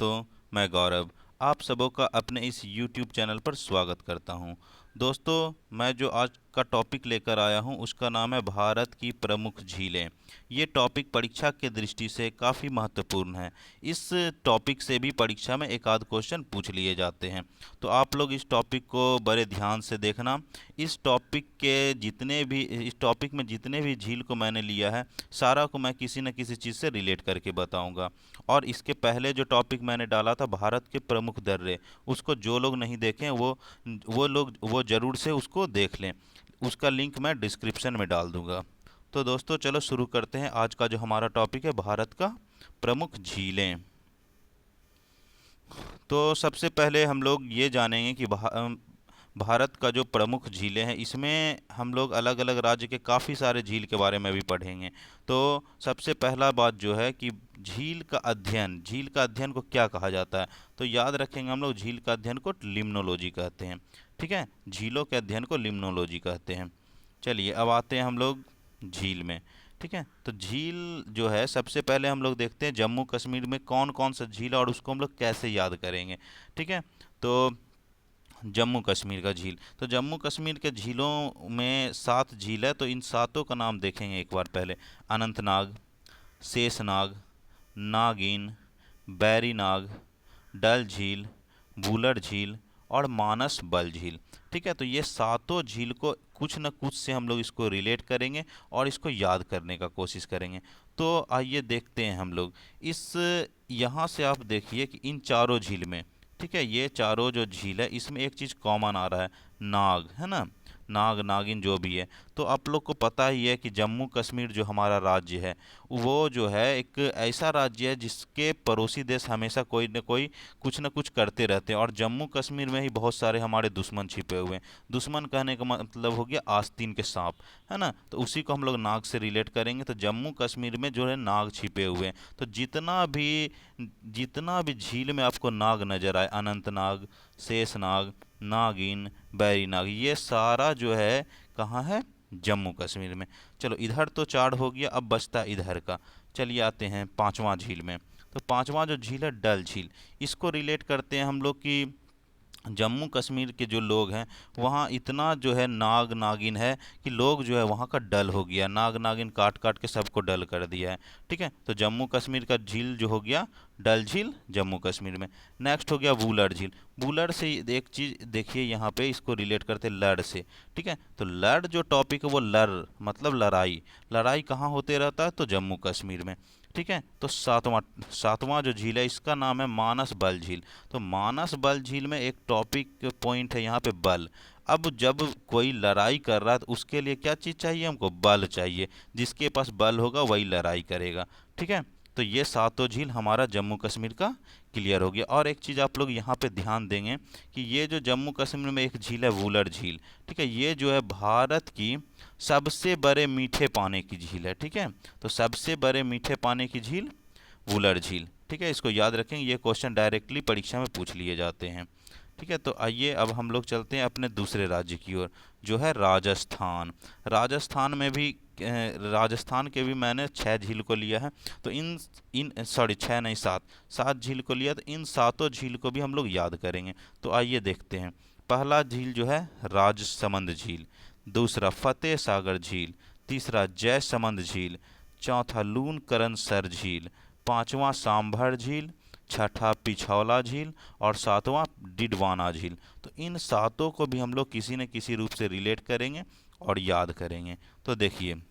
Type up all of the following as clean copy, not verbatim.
दोस्तों, मैं गौरव आप सबों का अपने इस YouTube चैनल पर स्वागत करता हूं। दोस्तों, मैं जो आज का टॉपिक लेकर आया हूं उसका नाम है भारत की प्रमुख झीलें। ये टॉपिक परीक्षा के दृष्टि से काफ़ी महत्वपूर्ण है। इस टॉपिक से भी परीक्षा में एक आध क्वेश्चन पूछ लिए जाते हैं, तो आप लोग इस टॉपिक को बड़े ध्यान से देखना। इस टॉपिक में जितने भी झील को मैंने लिया है, सारा को मैं किसी न किसी चीज़ से रिलेट करके बताऊंगा। और इसके पहले जो टॉपिक मैंने डाला था भारत के प्रमुख दर्रे, उसको जो लोग नहीं देखें वो ज़रूर से उसको देख लें। उसका लिंक मैं डिस्क्रिप्शन में डाल दूंगा। तो दोस्तों, चलो शुरू करते हैं। आज का जो हमारा टॉपिक है भारत का प्रमुख झीलें। तो सबसे पहले हम लोग ये जानेंगे कि भारत का जो प्रमुख झीलें हैं, इसमें हम लोग अलग अलग राज्य के काफ़ी सारे झील के बारे में भी पढ़ेंगे। तो सबसे पहला बात जो है कि झील का अध्ययन को क्या कहा जाता है, तो याद रखेंगे हम लोग झील का अध्ययन को लिम्नोलॉजी कहते हैं। ठीक है, झीलों के अध्ययन को लिम्नोलॉजी कहते हैं। चलिए अब आते हैं हम लोग झील में। ठीक है, तो झील जो है सबसे पहले हम लोग देखते हैं जम्मू कश्मीर में कौन कौन सा झील है और उसको हम लोग कैसे याद करेंगे। ठीक है, तो जम्मू कश्मीर का झील, तो जम्मू कश्मीर के झीलों में 7 झील है। तो इन सातों का नाम देखेंगे एक बार पहले। अनंतनाग, शेषनाग, नागिन, बैरीनाग, डल झील, वुलर झील और मानस बल झील। ठीक है, तो ये सातों झील को कुछ न कुछ से हम लोग इसको रिलेट करेंगे और इसको याद करने का कोशिश करेंगे। तो आइए देखते हैं हम लोग इस यहाँ से। आप देखिए कि इन चारों झील में, ठीक है, ये चारों जो झील है इसमें एक चीज़ कॉमन आ रहा है, नाग, है ना। नाग नागिन जो भी है, तो आप लोग को पता ही है कि जम्मू कश्मीर जो हमारा राज्य है, वो जो है एक ऐसा राज्य है जिसके पड़ोसी देश हमेशा कोई न कोई कुछ न कुछ करते रहते हैं। और जम्मू कश्मीर में ही बहुत सारे हमारे दुश्मन छिपे हुए हैं। दुश्मन कहने का मतलब हो गया आस्तीन के सांप, है ना। तो उसी को हम लोग नाग से रिलेट करेंगे। तो जम्मू कश्मीर में जो है नाग छिपे हुए हैं। तो जितना भी झील में आपको नाग नजर आए, अनंतनाग, शेषनाग, नागिन, बैरीनाग, ये सारा जो है कहाँ है, जम्मू कश्मीर में। चलो इधर तो 4 हो गया, अब बचता इधर का। चलिए आते हैं पांचवा झील में। तो पांचवा जो झील है डल झील, इसको रिलेट करते हैं हम लोग कि जम्मू कश्मीर के जो लोग हैं वहाँ इतना जो है नाग नागिन है कि लोग जो है वहाँ का डल हो गया, नाग नागिन काट काट के सबको डल कर दिया है। ठीक है, तो जम्मू कश्मीर का झील जो हो गया डल झील जम्मू कश्मीर में। नेक्स्ट हो गया वुलर झील। वुलर से एक चीज़ देखिए, यहाँ पे इसको रिलेट करते हैं लड़ से। ठीक है, तो लड़ जो टॉपिक है वो लड़ मतलब लड़ाई, लड़ाई कहाँ होते रहता है, तो जम्मू कश्मीर में। ठीक है, तो सातवां जो झील है इसका नाम है मानस बल झील। तो मानस बल झील में एक टॉपिक पॉइंट है यहाँ पे, बल। अब जब कोई लड़ाई कर रहा है तो उसके लिए क्या चीज़ चाहिए, हमको बल चाहिए। जिसके पास बल होगा वही लड़ाई करेगा। ठीक है, तो ये सातों झील हमारा जम्मू कश्मीर का क्लियर हो गया। और एक चीज़ आप लोग यहाँ पे ध्यान देंगे कि ये जो जम्मू कश्मीर में एक झील है वुलर झील, ठीक है, ये जो है भारत की सबसे बड़े मीठे पानी की झील है। ठीक है, तो सबसे बड़े मीठे पानी की झील वुलर झील। ठीक है, इसको याद रखेंगे, ये क्वेश्चन डायरेक्टली परीक्षा में पूछ लिए जाते हैं। ठीक है, तो आइए अब हम लोग चलते हैं अपने दूसरे राज्य की ओर, जो है राजस्थान। राजस्थान में भी राजस्थान के भी मैंने 6 झील को लिया है। तो इन इन सॉरी 6 नहीं 7 झील को लिया। तो इन सातों झील को भी हम लोग याद करेंगे। तो आइए देखते हैं। पहला झील जो है राजसमंद झील, दूसरा फतेह सागर झील, तीसरा जयसमंद झील, चौथा लूनकरण झील, पांचवा सांभर झील, छठा पिछौला झील और सातवां डिडवाना झील। तो इन सातों को भी हम लोग किसी न किसी रूप से रिलेट करेंगे और याद करेंगे। तो देखिए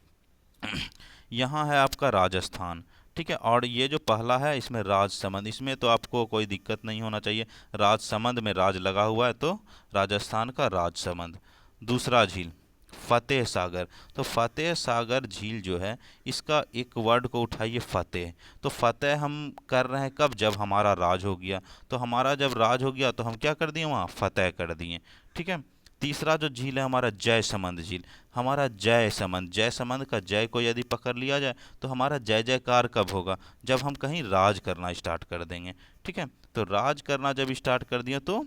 यहाँ है आपका राजस्थान। ठीक है, और ये जो पहला है इसमें राजसमंद, इसमें तो आपको कोई दिक्कत नहीं होना चाहिए, राजसमंद में राज लगा हुआ है तो राजस्थान का राजसमंद। दूसरा झील फतेह सागर। तो फतेह सागर झील जो है इसका एक वर्ड को उठाइए, फतेह। तो फतेह हम कर रहे हैं कब, जब हमारा राज हो गया। तो हमारा जब राज हो गया तो हम क्या कर दिए, वहाँ फतेह कर दिए। ठीक है, तीसरा जो झील है हमारा जयसमंद झील। हमारा जयसमंद, जयसमंद का जय को यदि पकड़ लिया जाए तो हमारा जय जयकार कब होगा, जब हम कहीं राज करना स्टार्ट कर देंगे। ठीक है, तो राज करना जब स्टार्ट कर दिया तो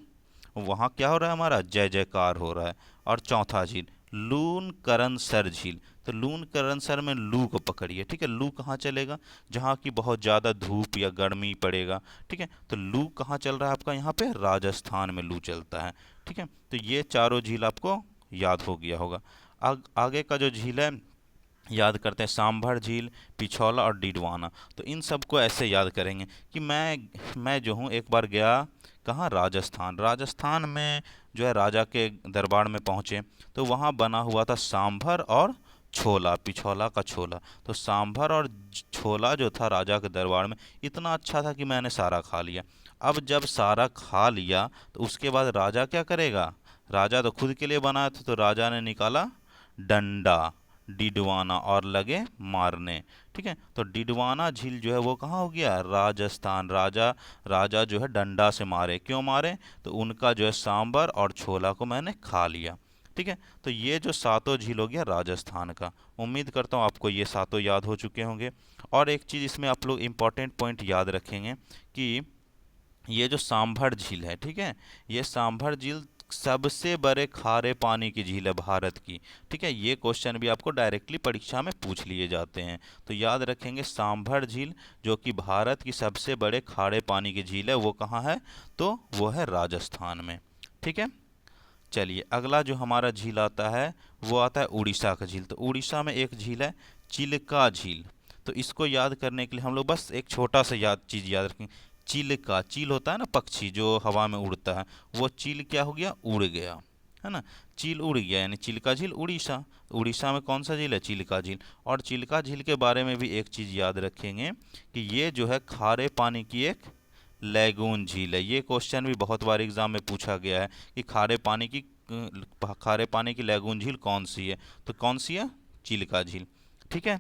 वहाँ क्या हो रहा है, हमारा जय जयकार हो रहा है। और चौथा झील लून करनसर झील। तो लून करनसर में लू को पकड़िए, ठीक है। लू कहाँ चलेगा? जहाँ की बहुत ज़्यादा धूप या गर्मी पड़ेगा, ठीक है। तो लू कहाँ चल रहा है आपका? यहाँ पे राजस्थान में लू चलता है, ठीक है। तो ये चारों झील आपको याद हो गया होगा। आगे का जो झील है याद करते हैं, सांभर झील, पिछौला और डिडवाना। तो इन सबको ऐसे याद करेंगे कि मैं जो हूँ एक बार गया कहाँ? राजस्थान। राजस्थान में जो है राजा के दरबार में पहुँचे, तो वहाँ बना हुआ था सांभर और छोला, पिछौला का छोला। तो सांभर और छोला जो था राजा के दरबार में इतना अच्छा था कि मैंने सारा खा लिया। अब जब सारा खा लिया तो उसके बाद राजा क्या करेगा? राजा तो खुद के लिए बनाया था, तो राजा ने निकाला डंडा, डिडवाना, और लगे मारने, ठीक है। तो डिडवाना झील जो है वो कहाँ हो गया? राजस्थान। राजा जो है डंडा से मारे, क्यों मारे? तो उनका जो है सांबर और छोला को मैंने खा लिया, ठीक है। तो ये जो सातों झील हो गया राजस्थान का। उम्मीद करता हूँ आपको ये सातों याद हो चुके होंगे। और एक चीज़ इसमें आप लोग इम्पॉर्टेंट पॉइंट याद रखेंगे कि ये जो सांभर झील है, ठीक है, ये सांभर झील सबसे बड़े खारे पानी की झील है भारत की, ठीक है। ये क्वेश्चन भी आपको डायरेक्टली परीक्षा में पूछ लिए जाते हैं। तो याद रखेंगे सांभर झील जो कि भारत की सबसे बड़े खारे पानी की झील है, वो कहाँ है? तो वो है राजस्थान में, ठीक है। चलिए अगला जो हमारा झील आता है वो आता है उड़ीसा का झील। तो उड़ीसा में एक झील है चिल्का झील। तो इसको याद करने के लिए हम लोग बस एक छोटा सा चीज़ याद रखें। चिल्का, चील होता है ना पक्षी जो हवा में उड़ता है, वो चील क्या हो गया? उड़ गया, है ना। चील उड़ गया यानी चिल्का झील उड़ीसा। उड़ीसा में कौन सा झील है? चिल्का झील। और चिल्का झील के बारे में भी एक चीज़ याद रखेंगे कि ये जो है खारे पानी की एक लैगून झील है। ये क्वेश्चन भी बहुत बार एग्जाम में पूछा गया है कि खारे पानी की लैगून झील कौन सी है? तो कौन सी है? चिल्का झील, ठीक है।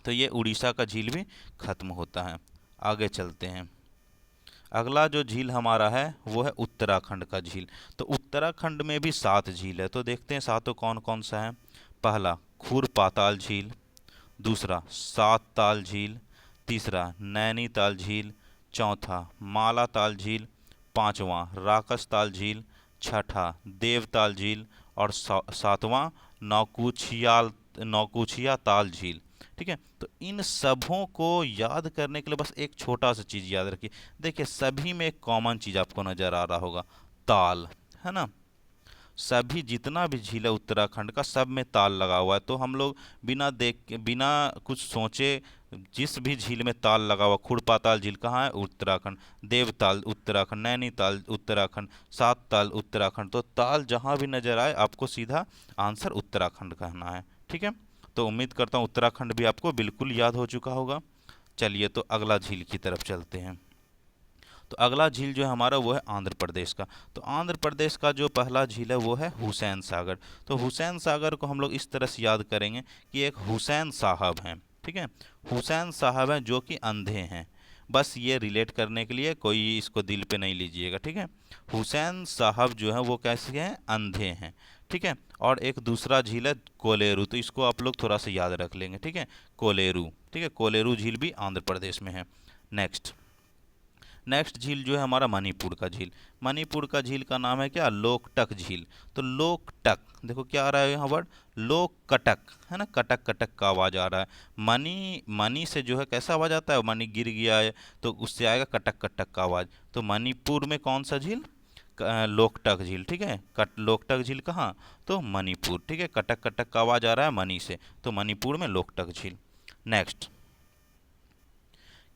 तो ये उड़ीसा का झील भी खत्म होता है। आगे चलते हैं। अगला जो झील हमारा है वो है उत्तराखंड का झील। तो उत्तराखंड में भी 7 झील है। तो देखते हैं सातों कौन कौन सा है। पहला खुर पाताल झील, दूसरा सात ताल झील, तीसरा नैनीताल झील, चौथा मालाताल झील, पांचवा राकसताल झील, छठा देवताल झील और सातवां नौकुचिया ताल झील, ठीक है। तो इन सबों को याद करने के लिए बस एक छोटा सा चीज़ याद रखिए। देखिए सभी में एक कॉमन चीज़ आपको नज़र आ रहा होगा, ताल, है ना। सभी जितना भी झील है उत्तराखंड का सब में ताल लगा हुआ है। तो हम लोग बिना कुछ सोचे जिस भी झील में ताल लगा हुआ, खुड़पाताल झील कहाँ है? उत्तराखंड। देवताल उत्तराखंड, नैनीताल उत्तराखंड, सात ताल उत्तराखंड। तो ताल जहाँ भी नजर आए आपको सीधा आंसर उत्तराखंड कहना है, ठीक है। तो उम्मीद करता हूँ उत्तराखंड भी आपको बिल्कुल याद हो चुका होगा। चलिए तो अगला झील की तरफ चलते हैं। तो अगला झील जो है हमारा वो है आंध्र प्रदेश का। तो आंध्र प्रदेश का जो पहला झील है वो है हुसैन सागर। तो हुसैन सागर को हम लोग इस तरह से याद करेंगे कि एक हुसैन साहब हैं, ठीक है। हुसैन साहब हैं जो कि अंधे हैं। बस ये रिलेट करने के लिए, कोई इसको दिल पे नहीं लीजिएगा, ठीक है। हुसैन साहब जो है वो कैसे हैं? अंधे हैं, ठीक है। और एक दूसरा झील है कोलेरू। तो इसको आप लोग थोड़ा सा याद रख लेंगे, ठीक है। कोलेरू, ठीक है। कोलेरू झील भी आंध्र प्रदेश में है। नेक्स्ट झील जो है हमारा मणिपुर का झील। मणिपुर का झील का नाम है क्या? लोकटक झील। तो लोकटक, देखो क्या आ रहा है यहाँ वर्ड? लोकटक, है ना। कटक कटक का आवाज़ आ रहा है। मनी से जो है कैसा आवाज़ आता है? मनी गिर गया है तो उससे आएगा कटक कटक का आवाज़। तो मणिपुर में कौन सा झील? लोकटक झील, ठीक है। लोकटक झील कहाँ? तो मणिपुर, ठीक है। कटक कटक का आवाज़ आ रहा है मनी से, तो मणिपुर में लोकटक झील। नेक्स्ट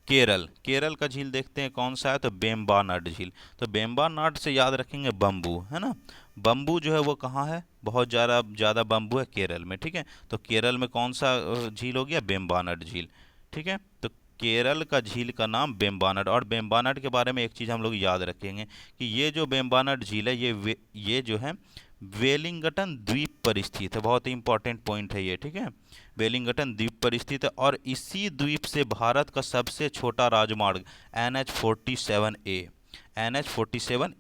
केरल का झील देखते हैं कौन सा है? तो बेम्बानाड झील। तो बेम्बानाड से याद रखेंगे बम्बू, है ना। बम्बू जो है वो कहाँ है? बहुत ज़्यादा ज़्यादा बम्बू है केरल में, ठीक है। तो केरल में कौन सा झील हो गया? बेम्बानाड झील, ठीक है। तो केरल का झील का नाम बेम्बानाड। और बेम्बानाड के बारे में एक चीज़ हम लोग याद रखेंगे कि ये जो बेम्बानाड झील है ये जो है वेलिंगटन द्वीप पर स्थित है। बहुत ही इंपॉर्टेंट पॉइंट है ये, ठीक है। वेलिंगटन द्वीप पर स्थित है और इसी द्वीप से भारत का सबसे छोटा राजमार्ग NH47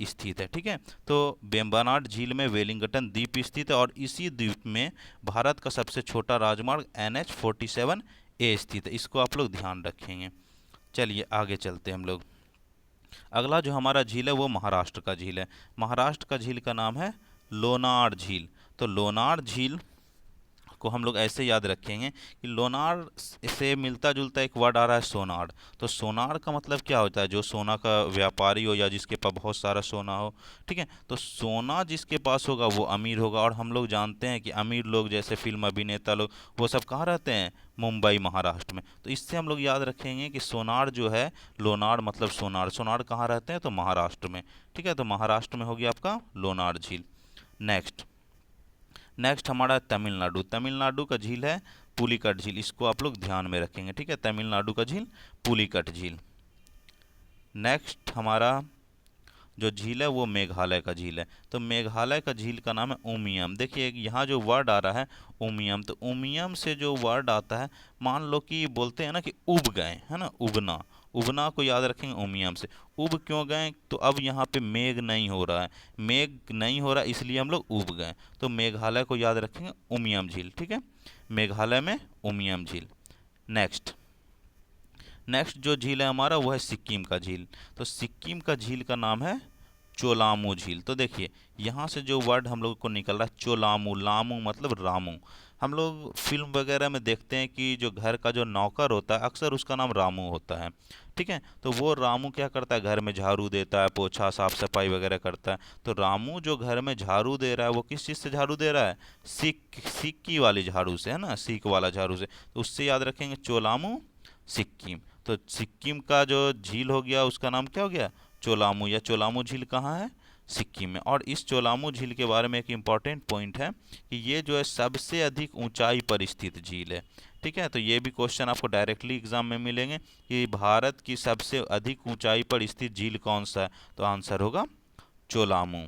स्थित है, ठीक है। तो बेम्बानाड झील में वेलिंगटन द्वीप स्थित है और इसी द्वीप में भारत का सबसे छोटा राजमार्ग NH47 स्थित है। इसको आप लोग ध्यान रखेंगे। चलिए आगे चलते हैं हम लोग। अगला जो हमारा झील है वो महाराष्ट्र का झील है। महाराष्ट्र का झील का नाम है लोनार झील। तो लोनार झील को हम लोग ऐसे याद रखेंगे कि लोनार से मिलता जुलता एक वर्ड आ रहा है सोनार। तो सोनार का मतलब क्या होता है? जो सोना का व्यापारी हो या जिसके पास बहुत सारा सोना हो। ठीक है, तो सोना जिसके पास होगा वो अमीर होगा। और हम लोग जानते हैं कि अमीर लोग जैसे फिल्म अभिनेता लोग वो सब कहाँ रहते हैं? मुंबई महाराष्ट्र में। तो इससे हम लोग याद रखेंगे कि सोनार जो है, लोनार मतलब सोनार, सोनार कहाँ रहते हैं? तो महाराष्ट्र में। ठीक है, तो महाराष्ट्र में होगी आपका लोनार झील। नेक्स्ट नेक्स्ट हमारा तमिलनाडु। तमिलनाडु का झील है पुलिकट झील, इसको आप लोग ध्यान में रखेंगे। ठीक है, तमिलनाडु का झील पुलिकट झील। नेक्स्ट हमारा जो झील है वो मेघालय का झील है। तो मेघालय का झील का नाम है उमियम। देखिए यहाँ जो वर्ड आ रहा है उमियम, तो उमियम से जो वर्ड आता है, मान लो कि बोलते हैं ना कि उब गए, है ना, उबना। उबना को याद रखेंगे उमियम से। उब क्यों गए? तो अब यहाँ पे मेघ नहीं हो रहा है, मेघ नहीं हो रहा इसलिए हम लोग उब गए। तो मेघालय को याद रखेंगे उमियम झील। ठीक है, मेघालय में उमियम झील। नेक्स्ट नेक्स्ट जो झील है हमारा वो है सिक्किम का झील। तो सिक्किम का झील का नाम है चोलामू झील। तो देखिए यहाँ से जो वर्ड हम लोग को निकल रहा है चोलामू, लामू मतलब रामू। हम लोग फिल्म वगैरह में देखते हैं कि जो घर का जो नौकर होता है अक्सर उसका नाम रामू होता है। ठीक है, तो वो रामू क्या करता है? घर में झाड़ू देता है, पोछा साफ सफाई वगैरह करता है। तो रामू जो घर में झाड़ू दे रहा है वो किस चीज़ से झाड़ू दे रहा है? सिक्की वाली झाड़ू से, है ना, सीक वाला झाड़ू से। तो उससे याद रखेंगे चोलामू सिक्किम। तो सिक्किम का जो झील हो गया उसका नाम क्या हो गया? चोलामू, या चोलामू झील कहाँ है? सिक्किम में। और इस चोलामू झील के बारे में एक इम्पॉर्टेंट पॉइंट है कि ये जो है सबसे अधिक ऊंचाई पर स्थित झील है। ठीक है, तो ये भी क्वेश्चन आपको डायरेक्टली एग्जाम में मिलेंगे कि भारत की सबसे अधिक ऊंचाई पर स्थित झील कौन सा है? तो आंसर होगा चोलामू।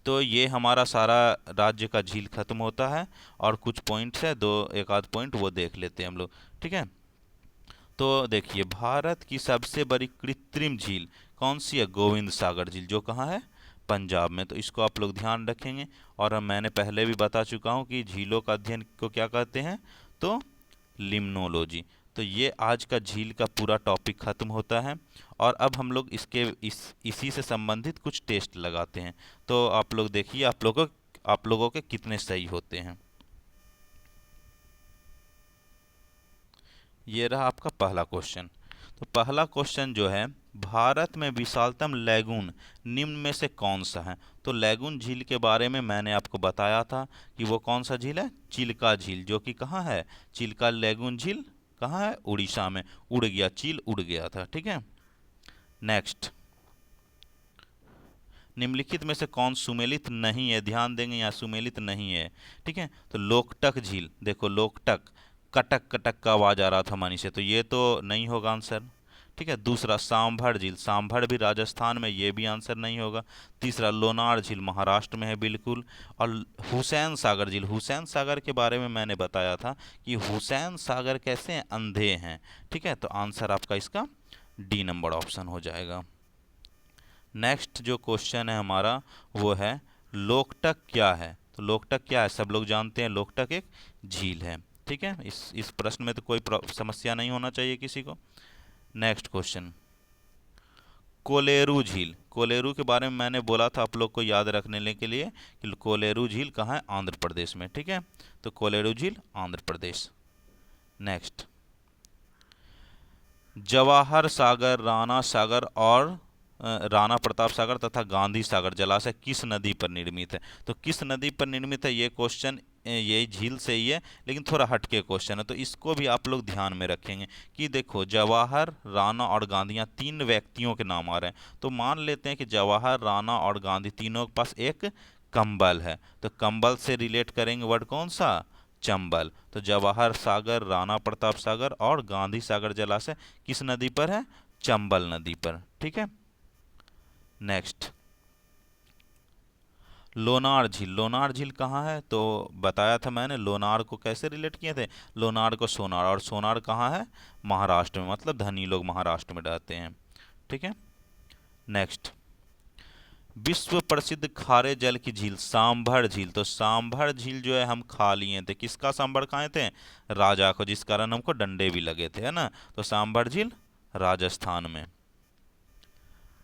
तो ये हमारा सारा राज्य का झील खत्म होता है। और कुछ पॉइंट्स है, दो एक आध पॉइंट वो देख लेते हैं हम लोग। ठीक है, तो देखिए भारत की सबसे बड़ी कृत्रिम झील कौन सी है? गोविंद सागर झील, जो कहाँ है? पंजाब में। तो इसको आप लोग ध्यान रखेंगे। और मैंने पहले भी बता चुका हूँ कि झीलों का अध्ययन को क्या कहते हैं? तो लिम्नोलॉजी। तो ये आज का झील का पूरा टॉपिक खत्म होता है। और अब हम लोग इसी से संबंधित कुछ टेस्ट लगाते हैं। तो आप लोग देखिए आप लोगों के कितने सही होते हैं। ये रहा आपका पहला क्वेश्चन। तो पहला क्वेश्चन जो है, भारत में विशालतम लैगून निम्न में से कौन सा है? तो लैगून झील के बारे में मैंने आपको बताया था कि वो कौन सा झील है? चिल्का झील, जो कि कहाँ है? चिल्का लैगून झील कहाँ है? उड़ीसा में। उड़ गया, चील उड़ गया था। ठीक है, नेक्स्ट निम्नलिखित में से कौन सुमेलित नहीं है? ध्यान देंगे यहाँ सुमेलित नहीं है। ठीक है, तो लोकटक झील, देखो लोकटक, कटक कटक का आवाज आ रहा था मनी से, तो ये तो नहीं होगा आंसर। ठीक है, दूसरा सांभर झील, सांभर भी राजस्थान में, ये भी आंसर नहीं होगा। तीसरा लोनार झील महाराष्ट्र में है बिल्कुल। और हुसैन सागर झील, हुसैन सागर के बारे में मैंने बताया था कि हुसैन सागर कैसे हैं? अंधे हैं। ठीक है, तो आंसर आपका इसका डी नंबर ऑप्शन हो जाएगा। नेक्स्ट जो क्वेश्चन है हमारा वो है लोकटक क्या है? तो लोकटक क्या है? सब लोग जानते हैं लोकटक एक झील है। ठीक है, इस प्रश्न में तो कोई समस्या नहीं होना चाहिए किसी को। नेक्स्ट क्वेश्चन कोलेरू झील, कोलेरू के बारे में मैंने बोला था आप लोग को याद रखने के लिए कि कोलेरू झील कहाँ है? आंध्र प्रदेश में। ठीक है, तो कोलेरू झील आंध्र प्रदेश। नेक्स्ट जवाहर सागर, राणा सागर और राणा प्रताप सागर तथा गांधी सागर जलाशय किस नदी पर निर्मित है? तो किस नदी पर निर्मित है? ये क्वेश्चन ये झील से ही है, लेकिन थोड़ा हटके क्वेश्चन है, तो इसको भी आप लोग ध्यान में रखेंगे कि देखो जवाहर, राणा और गांधी, यहाँ तीन व्यक्तियों के नाम आ रहे हैं। तो मान लेते हैं कि जवाहर, राणा और गांधी तीनों के पास एक कंबल है। तो कंबल से रिलेट करेंगे वर्ड कौन सा? चंबल। तो जवाहर सागर, राणा प्रताप सागर और गांधी सागर जलाशय किस नदी पर है? चंबल नदी पर। ठीक है, नेक्स्ट लोनार झील, लोनार झील कहाँ है? तो बताया था मैंने लोनार को कैसे रिलेट किए थे? लोनार को सोनार, और सोनार कहाँ है? महाराष्ट्र में, मतलब धनी लोग महाराष्ट्र में रहते हैं। ठीक है, नेक्स्ट विश्व प्रसिद्ध खारे जल की झील सांभर झील। तो सांभर झील जो है हम खा लिए थे, किसका सांभर खाए थे? राजा को, जिस कारण हमको डंडे भी लगे थे, है ना। तो सांभर झील राजस्थान में।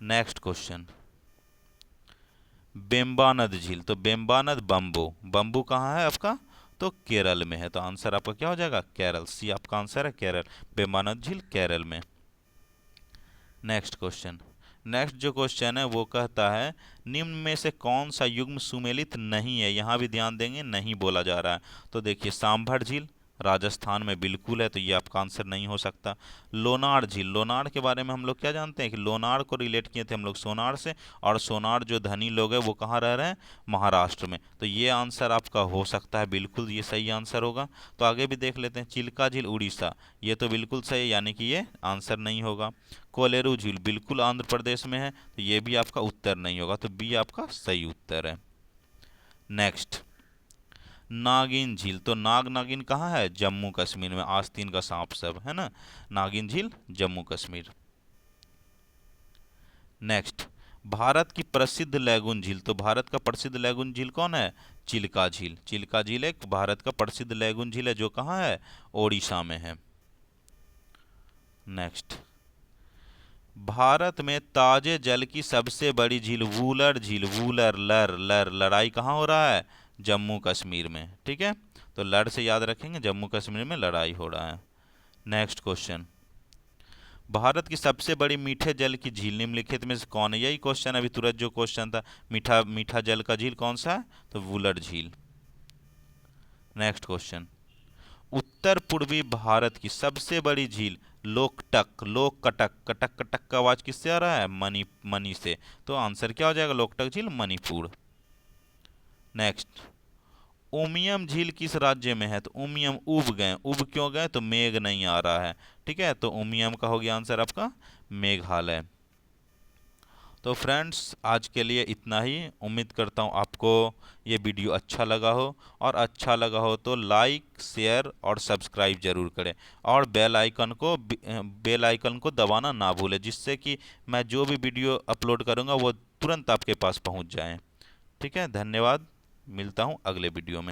नेक्स्ट क्वेश्चन बेम्बानद झील, तो बेम्बानद बम्बू, बम्बू कहाँ है आपका, तो केरल में है। तो आंसर आपका क्या हो जाएगा, केरल। सी आपका आंसर है केरल, बेम्बानद झील केरल में। नेक्स्ट क्वेश्चन, नेक्स्ट जो क्वेश्चन है वो कहता है निम्न में से कौन सा युग्म सुमेलित नहीं है। यहाँ भी ध्यान देंगे, नहीं बोला जा रहा है। तो देखिए सांभर झील राजस्थान में बिल्कुल है, तो ये आपका आंसर नहीं हो सकता। लोनार झील, लोनार के बारे में हम लोग क्या जानते हैं कि लोनार को रिलेट किए थे हम लोग सोनार से, और सोनार जो धनी लोग हैं वो कहाँ रह रहे हैं, महाराष्ट्र में। तो ये आंसर आपका हो सकता है, बिल्कुल ये सही आंसर होगा। तो आगे भी देख लेते हैं, चिल्का झील उड़ीसा, ये तो बिल्कुल सही, यानी कि ये आंसर नहीं होगा। कोलेरू झील बिल्कुल आंध्र प्रदेश में है, तो ये भी आपका उत्तर नहीं होगा, तो बी आपका सही उत्तर है। नेक्स्ट, नागिन झील, तो नाग नागिन कहाँ है, जम्मू कश्मीर में, आस्तीन का सांप सब है ना। नागिन झील जम्मू कश्मीर। नेक्स्ट, भारत की प्रसिद्ध लैगून झील, तो भारत का प्रसिद्ध लैगून झील कौन है, चिल्का झील। चिल्का झील एक भारत का प्रसिद्ध लैगून झील है जो कहाँ है, ओडिशा में है। नेक्स्ट, भारत में ताजे जल की सबसे बड़ी झील वूलर झील, वूलर लर लर, लड़ाई कहाँ हो रहा है, जम्मू कश्मीर में। ठीक है, तो लड़ से याद रखेंगे, जम्मू कश्मीर में लड़ाई हो रहा है। नेक्स्ट क्वेश्चन, भारत की सबसे बड़ी मीठे जल की झील निम्नलिखित में से कौन है। यही क्वेश्चन अभी तुरंत जो क्वेश्चन था, मीठा मीठा जल का झील कौन सा है, तो वुलर झील। नेक्स्ट क्वेश्चन, उत्तर पूर्वी भारत की सबसे बड़ी झील लोकटक, लोककटक, कटक कटक का आवाज किससे आ रहा है, मनी से, तो आंसर क्या हो जाएगा, लोकटक झील मणिपुर। नेक्स्ट, उमियम झील किस राज्य में है, तो उमियम उब गए, उब क्यों गए, तो मेघ नहीं आ रहा है। ठीक है, तो उमियम का हो गया आंसर आपका मेघालय। तो फ्रेंड्स आज के लिए इतना ही। उम्मीद करता हूँ आपको ये वीडियो अच्छा लगा हो, और अच्छा लगा हो तो लाइक शेयर और सब्सक्राइब जरूर करें, और बेल आइकन को दबाना ना भूलें, जिससे कि मैं जो भी वीडियो अपलोड करूँगा वो तुरंत आपके पास पहुँच जाए। ठीक है, धन्यवाद, मिलता हूँ अगले वीडियो में।